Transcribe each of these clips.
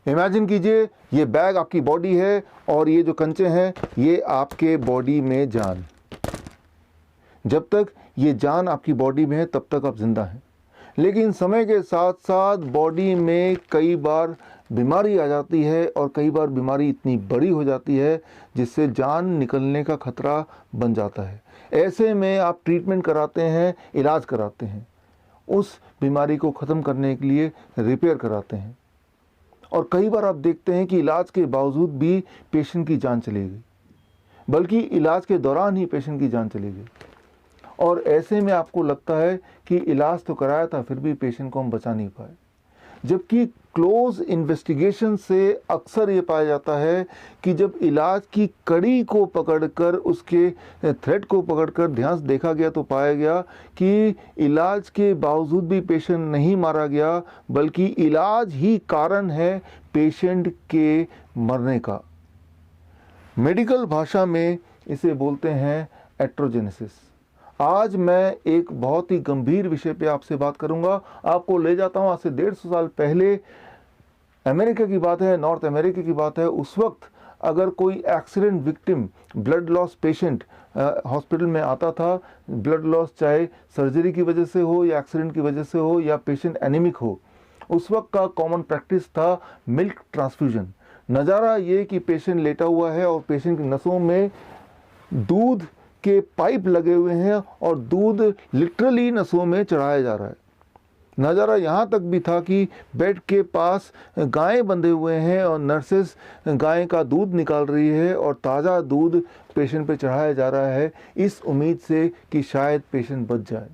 Imagine कीजिए ये bag आपकी बॉडी है और ये जो कंचे हैं ये आपके बॉडी में जान। जब तक ये जान आपकी बॉडी में है तब तक आप जिंदा हैं, लेकिन समय के साथ साथ बॉडी में कई बार बीमारी आ जाती है और कई बार बीमारी इतनी बड़ी हो जाती है जिससे जान निकलने का खतरा बन जाता है। ऐसे में आप ट्रीटमेंट कराते हैं, इलाज कराते हैं, उस बीमारी को ख़त्म करने के लिए रिपेयर कराते हैं। और कई बार आप देखते हैं कि इलाज के बावजूद भी पेशेंट की जान चली गई, बल्कि इलाज के दौरान ही पेशेंट की जान चली गई। और ऐसे में आपको लगता है कि इलाज तो कराया था फिर भी पेशेंट को हम बचा नहीं पाए, जबकि क्लोज इन्वेस्टिगेशन से अक्सर ये पाया जाता है कि जब इलाज की कड़ी को पकड़कर, उसके थ्रेड को पकड़कर ध्यान से देखा गया तो पाया गया कि इलाज के बावजूद भी पेशेंट नहीं मारा गया, बल्कि इलाज ही कारण है पेशेंट के मरने का। मेडिकल भाषा में इसे बोलते हैं एट्रोजेनेसिस। आज मैं एक बहुत ही गंभीर विषय पे आपसे बात करूंगा। आपको ले जाता हूं आज से 150 साल पहले, अमेरिका की बात है, नॉर्थ अमेरिका की बात है। उस वक्त अगर कोई accident victim, blood loss patient hospital में आता था, ब्लड लॉस चाहे सर्जरी की वजह से हो या एक्सीडेंट की वजह से हो या पेशेंट एनीमिक हो, उस वक्त का कॉमन प्रैक्टिस था मिल्क ट्रांसफ्यूजन। नज़ारा ये कि पेशेंट लेटा हुआ है और पेशेंट की नसों में दूध के पाइप लगे हुए हैं और दूध लिटरली नसों में चढ़ाया जा रहा है। नज़ारा यहाँ तक भी था कि बेड के पास गायें बंधे हुए हैं और नर्सेस गाय का दूध निकाल रही है और ताज़ा दूध पेशेंट पे चढ़ाया जा रहा है, इस उम्मीद से कि शायद पेशेंट बच जाए।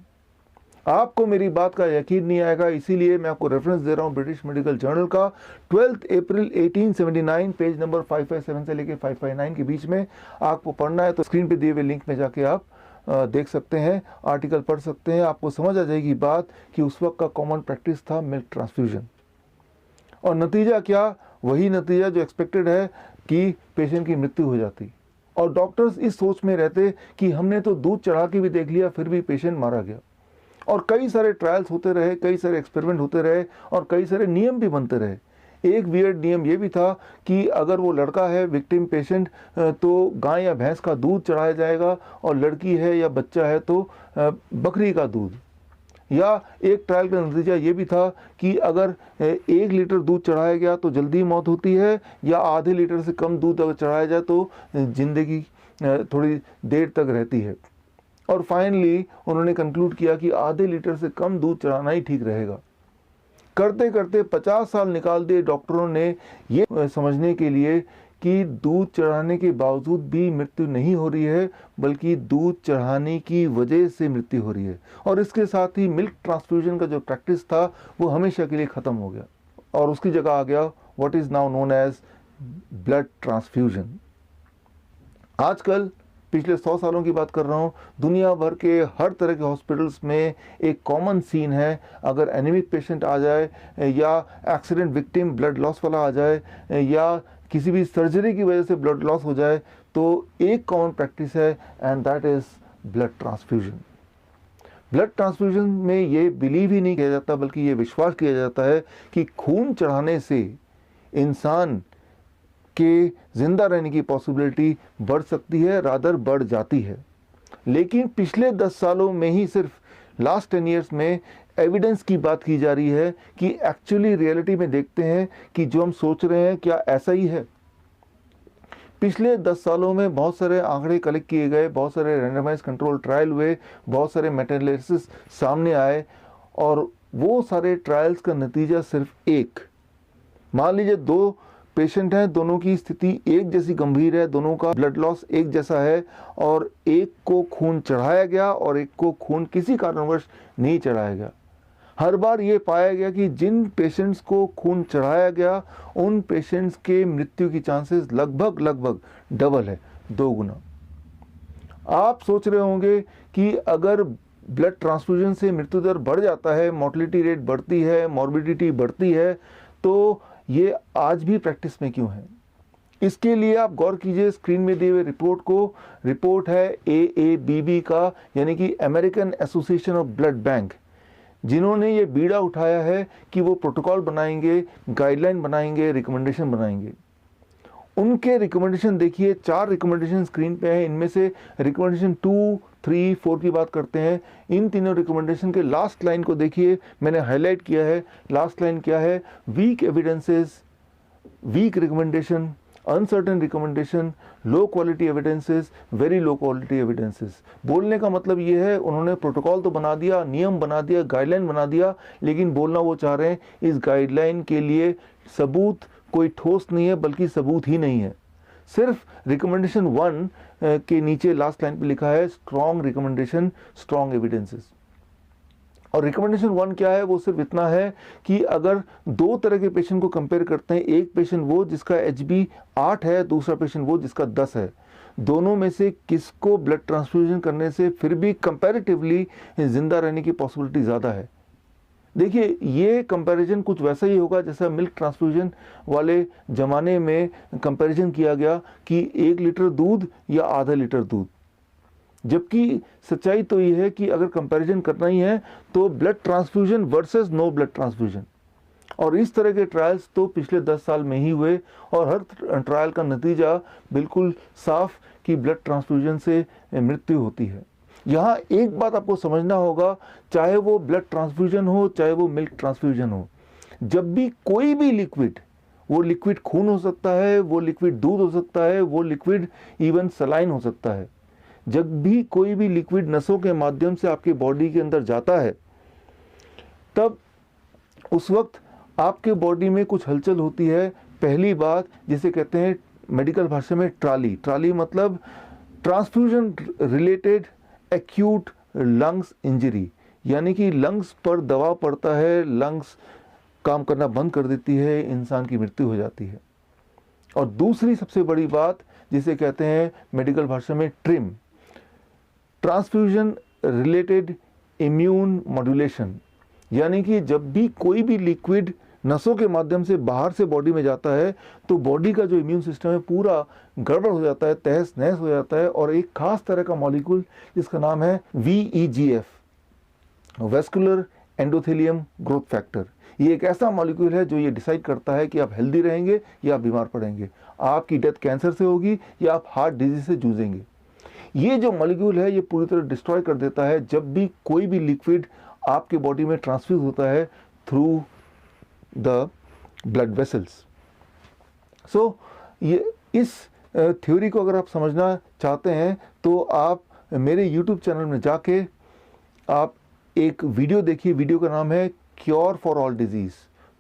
आपको मेरी बात का यकीन नहीं आएगा, इसीलिए मैं आपको रेफरेंस दे रहा हूँ ब्रिटिश मेडिकल जर्नल का 12 अप्रैल 1879, पेज नंबर 557 से लेकर 559 के बीच में। आपको पढ़ना है तो स्क्रीन पे दिए हुए लिंक में जाके आप देख सकते हैं, आर्टिकल पढ़ सकते हैं। आपको समझ आ जाएगी बात कि उस वक्त का कॉमन प्रैक्टिस था मिल्क ट्रांसफ्यूजन। और नतीजा क्या? वही नतीजा जो एक्सपेक्टेड है कि पेशेंट की मृत्यु हो जाती। और डॉक्टर्स इस सोच में रहते कि हमने तो दूध चढ़ा के भी देख लिया, फिर भी पेशेंट मारा गया। और कई सारे ट्रायल्स होते रहे, कई सारे एक्सपेरिमेंट होते रहे और कई सारे नियम भी बनते रहे। एक वियर्ड नियम ये भी था कि अगर वो लड़का है विक्टिम पेशेंट तो गाय या भैंस का दूध चढ़ाया जाएगा, और लड़की है या बच्चा है तो बकरी का दूध। या एक ट्रायल का नतीजा ये भी था कि अगर 1 लीटर दूध चढ़ाया गया तो जल्दी मौत होती है, या आधे लीटर से कम दूध अगर चढ़ाया जाए तो जिंदगी थोड़ी देर तक रहती है। और फाइनली उन्होंने कंक्लूड किया कि आधे लीटर से कम दूध चढ़ाना ही ठीक रहेगा। करते करते 50 साल निकाल दिए डॉक्टरों ने ये समझने के लिए कि दूध चढ़ाने के बावजूद भी मृत्यु नहीं हो रही है, बल्कि दूध चढ़ाने की वजह से मृत्यु हो रही है। और इसके साथ ही मिल्क ट्रांसफ्यूजन का जो प्रैक्टिस था वो हमेशा के लिए ख़त्म हो गया और उसकी जगह आ गया what is now known as blood transfusion. आजकल पिछले 100 सालों की बात कर रहा हूँ, दुनिया भर के हर तरह के हॉस्पिटल्स में एक कॉमन सीन है। अगर एनीमिक पेशेंट आ जाए या एक्सीडेंट विक्टिम ब्लड लॉस वाला आ जाए या किसी भी सर्जरी की वजह से ब्लड लॉस हो जाए, तो एक कॉमन प्रैक्टिस है and that is blood transfusion. Blood transfusion में ये बिलीव ही नहीं किया जाता, बल्कि ये विश्वास किया जाता है कि खून चढ़ाने से इंसान के जिंदा रहने की पॉसिबिलिटी बढ़ सकती है, रादर बढ़ जाती है। लेकिन पिछले 10 सालों में ही, सिर्फ लास्ट 10 ईयर्स में एविडेंस की बात की जा रही है कि एक्चुअली रियलिटी में देखते हैं कि जो हम सोच रहे हैं क्या ऐसा ही है। पिछले 10 सालों में बहुत सारे आंकड़े कलेक्ट किए गए, बहुत सारे रैंडमाइज कंट्रोल ट्रायल हुए, बहुत सारे मेटाएनालिसिस सामने आए, और वो सारे ट्रायल्स का नतीजा सिर्फ एक। मान लीजिए 2 पेशेंट हैं, दोनों की स्थिति एक जैसी गंभीर है, दोनों का ब्लड लॉस एक जैसा है, और एक को खून चढ़ाया गया और एक को खून किसी कारणवश नहीं चढ़ाया गया। हर बार ये पाया गया कि जिन पेशेंट्स को खून चढ़ाया गया उन पेशेंट्स के मृत्यु की चांसेस लगभग डबल है, 2 गुना। आप सोच रहे होंगे कि अगर ब्लड ट्रांसफ्यूजन से मृत्यु दर बढ़ जाता है, मोर्टेलिटी रेट बढ़ती है, मॉर्बिडिटी बढ़ती है, तो ये आज भी प्रैक्टिस में क्यों है? इसके लिए आप गौर कीजिए स्क्रीन में दिए हुए रिपोर्ट को। रिपोर्ट है AABB का, यानी कि American association of blood bank. जिन्होंने ये बीड़ा उठाया है कि वो प्रोटोकॉल बनाएंगे, गाइडलाइन बनाएंगे, रिकमेंडेशन बनाएंगे। उनके रिकमेंडेशन देखिए, 4 रिकमेंडेशन स्क्रीन पे हैं। इनमें से रिकमेंडेशन 2, 3, 4 की बात करते हैं। इन तीनों रिकमेंडेशन के लास्ट लाइन को देखिए, मैंने हाईलाइट किया है। लास्ट लाइन क्या है? Weak evidences, weak recommendation, uncertain recommendation, low quality evidences, very low quality evidences. बोलने का मतलब ये है, उन्होंने प्रोटोकॉल तो बना दिया, नियम बना दिया, गाइडलाइन बना दिया, लेकिन बोलना वो चाह रहे हैं इस गाइडलाइन के लिए सबूत कोई ठोस नहीं है, बल्कि सबूत ही नहीं है। सिर्फ रिकमेंडेशन 1 के नीचे लास्ट लाइन पे लिखा है स्ट्रॉन्ग रिकमेंडेशन, स्ट्रॉन्ग एविडेंसेस। और रिकमेंडेशन 1 क्या है? वो सिर्फ इतना है कि अगर 2 तरह के पेशेंट को कंपेयर करते हैं, एक पेशेंट वो जिसका HB 8 है, दूसरा पेशेंट वो जिसका 10 है, दोनों में से किसको ब्लड ट्रांसफ्यूजन करने से फिर भी कंपैरेटिवली जिंदा रहने की पॉसिबिलिटी ज़्यादा है। देखिए, ये कंपैरिजन कुछ वैसा ही होगा जैसा मिल्क ट्रांसफ्यूजन वाले ज़माने में कंपैरिजन किया गया कि 1 लीटर दूध या आधा लीटर दूध। जबकि सच्चाई तो ये है कि अगर कंपैरिजन करना ही है तो blood transfusion versus no blood transfusion. और इस तरह के ट्रायल्स तो पिछले 10 साल में ही हुए, और हर ट्रायल का नतीजा बिल्कुल साफ कि ब्लड ट्रांसफ्यूजन से मृत्यु होती है। यहाँ एक बात आपको समझना होगा, चाहे वो ब्लड ट्रांसफ्यूजन हो, चाहे वो मिल्क ट्रांसफ्यूजन हो, जब भी कोई भी लिक्विड, वो लिक्विड खून हो सकता है, वो लिक्विड दूध हो सकता है, वो लिक्विड इवन सलाइन हो सकता है, जब भी कोई भी लिक्विड नसों के माध्यम से आपके बॉडी के अंदर जाता है, तब उस वक्त आपके बॉडी में कुछ हलचल होती है। पहली बात जिसे कहते हैं मेडिकल भाषा में ट्राली। ट्राली मतलब transfusion related acute lungs injury, यानी कि लंग्स पर दबाव पड़ता है, लंग्स काम करना बंद कर देती है, इंसान की मृत्यु हो जाती है। और दूसरी सबसे बड़ी बात जिसे कहते हैं मेडिकल भाषा में trim, transfusion related immune modulation, यानी कि जब भी कोई भी लिक्विड नसों के माध्यम से बाहर से बॉडी में जाता है तो बॉडी का जो इम्यून सिस्टम है पूरा गड़बड़ हो जाता है, तहस नहस हो जाता है। और एक खास तरह का मॉलिक्यूल जिसका नाम है VEGF, vascular endothelium growth factor, ये एक ऐसा मॉलिक्यूल है जो ये डिसाइड करता है कि आप हेल्दी रहेंगे या आप बीमार पड़ेंगे, आपकी डेथ कैंसर से होगी या आप हार्ट डिजीज से जूझेंगे। ये जो मॉलिक्यूल है ये पूरी तरह डिस्ट्रॉय कर देता है जब भी कोई भी लिक्विड आपके बॉडी में ट्रांसफ्यूज होता है थ्रू द ब्लड वेसल्स। सो ये इस थ्योरी को अगर आप समझना चाहते हैं तो आप मेरे YouTube चैनल में जाके आप एक वीडियो देखिए। वीडियो का नाम है क्योर फॉर ऑल डिजीज़।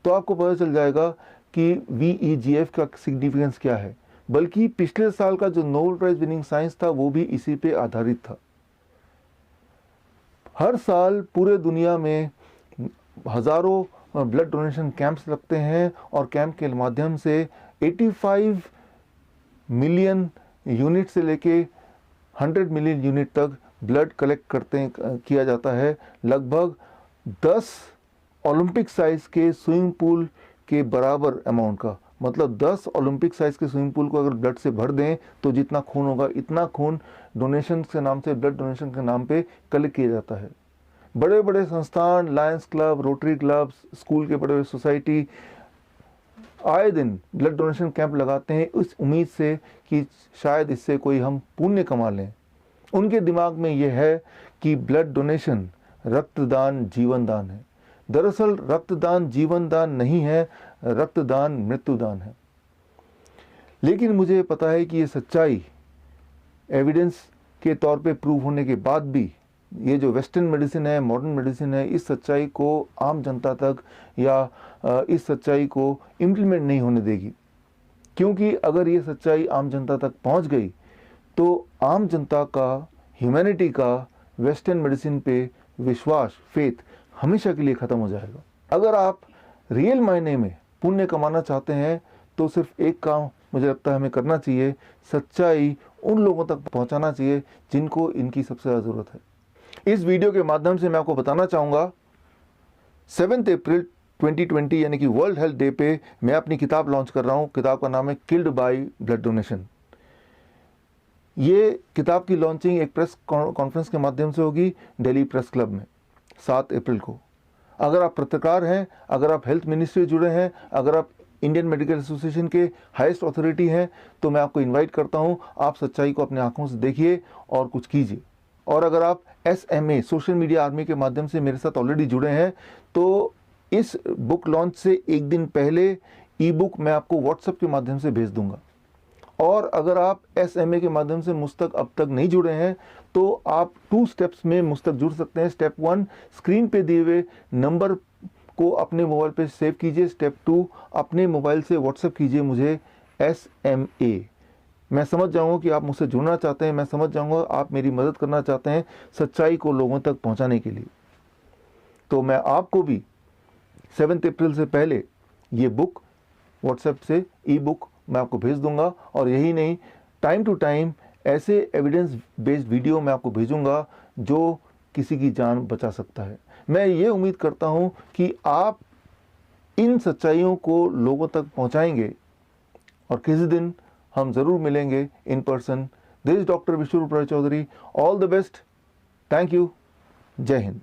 तो आपको पता चल जाएगा कि VEGF का सिग्निफिकेंस क्या है। बल्कि पिछले साल का जो नोबेल प्राइज विनिंग साइंस था वो भी इसी पे आधारित था। हर साल पूरे दुनिया में हज़ारों ब्लड डोनेशन कैंप्स लगते हैं और कैंप के माध्यम से 85 मिलियन यूनिट से लेके 100 मिलियन यूनिट तक ब्लड कलेक्ट किया जाता है। लगभग 10 ओलंपिक साइज के स्विमिंग पूल के बराबर अमाउंट का, मतलब 10 ओलंपिक साइज के स्विमिंग पूल को अगर ब्लड से भर दें तो जितना खून होगा इतना खून डोनेशन के नाम से, ब्लड डोनेशन के नाम पे कलेक्ट किया जाता है। बड़े बड़े संस्थान, Lions club, rotary club, school के बड़े बड़े सोसाइटी आए दिन ब्लड डोनेशन कैंप लगाते हैं इस उम्मीद से कि शायद इससे कोई हम पुण्य कमा लें। उनके दिमाग में यह है कि ब्लड डोनेशन रक्तदान जीवन दान है। दरअसल रक्तदान जीवन दान नहीं है, रक्तदान मृत्युदान है। लेकिन मुझे पता है कि ये सच्चाई एविडेंस के तौर पे प्रूव होने के बाद भी ये जो वेस्टर्न मेडिसिन है, मॉडर्न मेडिसिन है, इस सच्चाई को आम जनता तक या इस सच्चाई को इम्प्लीमेंट नहीं होने देगी। क्योंकि अगर ये सच्चाई आम जनता तक पहुंच गई तो आम जनता का, ह्यूमैनिटी का वेस्टर्न मेडिसिन पे विश्वास, फेथ हमेशा के लिए ख़त्म हो जाएगा। अगर आप रियल मायने में पुण्य कमाना चाहते हैं तो सिर्फ एक काम मुझे लगता है हमें करना चाहिए, सच्चाई उन लोगों तक पहुंचाना चाहिए जिनको इनकी सबसे ज़्यादा ज़रूरत है। इस वीडियो के माध्यम से मैं आपको बताना चाहूँगा 7 अप्रैल 2020 यानी कि वर्ल्ड हेल्थ डे पे मैं अपनी किताब लॉन्च कर रहा हूँ। किताब का नाम है किल्ड बाय ब्लड डोनेशन। ये किताब की लॉन्चिंग एक प्रेस कॉन्फ्रेंस के माध्यम से होगी दिल्ली प्रेस क्लब में 7 अप्रैल को। अगर आप पत्रकार हैं, अगर आप हेल्थ मिनिस्ट्री से जुड़े हैं, अगर आप इंडियन मेडिकल एसोसिएशन के हाईएस्ट अथॉरिटी हैं, तो मैं आपको इनवाइट करता हूं, आप सच्चाई को अपने आंखों से देखिए और कुछ कीजिए। और अगर आप SMA सोशल मीडिया आर्मी के माध्यम से मेरे साथ ऑलरेडी जुड़े हैं, तो इस बुक लॉन्च से एक दिन पहले ई बुक मैं आपको व्हाट्सएप के माध्यम से भेज दूंगा। और अगर आप SMA के माध्यम से मुझ तक अब तक नहीं जुड़े हैं, तो आप 2 स्टेप्स में मुझ तक जुड़ सकते हैं। स्टेप 1, स्क्रीन पे दिए हुए नंबर को अपने मोबाइल पे सेव कीजिए। स्टेप 2, अपने मोबाइल से व्हाट्सएप कीजिए मुझे SMA। मैं समझ जाऊंगा कि आप मुझसे जुड़ना चाहते हैं, मैं समझ जाऊंगा आप मेरी मदद करना चाहते हैं सच्चाई को लोगों तक पहुंचाने के लिए। तो मैं आपको भी 7 अप्रैल से पहले ये बुक व्हाट्सएप से ई बुक मैं आपको भेज दूंगा। और यही नहीं, टाइम टू टाइम ऐसे एविडेंस बेस्ड वीडियो मैं आपको भेजूंगा जो किसी की जान बचा सकता है। मैं ये उम्मीद करता हूं कि आप इन सच्चाइयों को लोगों तक पहुंचाएंगे और किसी दिन हम ज़रूर मिलेंगे in person. This is doctor Biswaroop Roy Chowdhury. All the best. Thank you. जय हिंद।